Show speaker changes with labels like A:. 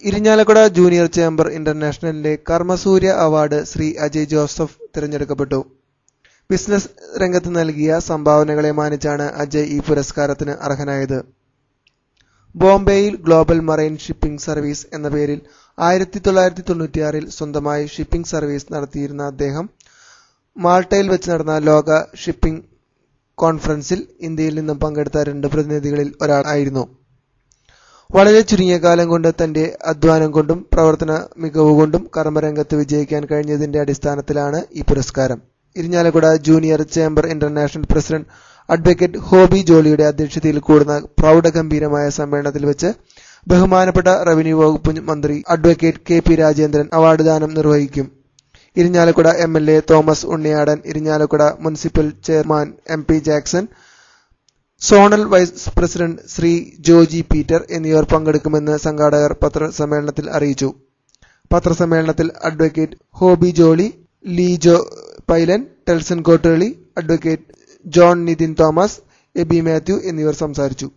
A: Irinjalakuda junior chamber ഇന്റർനാഷണലിന്റെ Karmasurya award Shri Ajay Joseph തിരഞ്ഞെടുക്കപ്പെട്ടു. Business രംഗത്ത് നൽകിയ സംഭാവനകളെ മാനിച്ചാണ് അജയ് ഈ പുരസ്കാരത്തിന് അർഹനായത്. ബോംബെയിൽ ഗ്ലോബൽ മറൈൻ ഷിപ്പിംഗ് സർവീസ് എന്ന പേരിൽ 1996 സ്വന്തമായി ഷിപ്പിംഗ് സർവീസ് നടത്തിയിരുന്ന അദ്ദേഹം മാൾട്ടയിൽ വെച്ച് നടന്ന ലോക ഷിപ്പിംഗ് കോൺഫറൻസിൽ ഇന്ത്യയിൽ നിന്നും പങ്കെടുത്ത 2 പ്രതിനിധികളിൽ ഒരാളായിരുന്നു. വളരെ ചുരുങ്ങിയ കാലം കൊണ്ട് തന്റെ അധ്വാനം കൊണ്ടും പ്രവർത്തന മികവുകൊണ്ടും കർമ്മരംഗത്ത് വിജയിക്കാൻ കഴിഞ്ഞതിന്റെ അടിസ്ഥാനത്തിലാണ് ഈ പുരസ്കാരം. Irinjalakuda junior chamber international president advocate hobby ജോളിയുടെ അധ്യക്ഷതയിൽ കൂടുന്ന പ്രൗഢഗംഭീരമായ സമ്മേളനത്തിൽ വെച്ച് ബഹുമാനപ്പെട്ട റവന്യൂ വകുപ്പ് മന്ത്രി advocate K P Rajendran award ദാനം നിർവഹിക്കും. Irinjalakuda MLA Thomas Unniyadan, Irinjalakuda municipal chairman MP Jackson, zonal vice president Shri Joji Peter എന്നിവർ പങ്കെടുക്കുമെന്ന് സംഘാടകർ പത്രസമ്മേളനത്തിൽ അറിയിച്ചു. പത്രസമ്മേളനത്തിൽ advocate Hobby Jolly, Lijo Pailan, Telson Kotteli, advocate John Nithin Thomas, Abi Mathew എന്നിവർ സംസാരിച്ചു.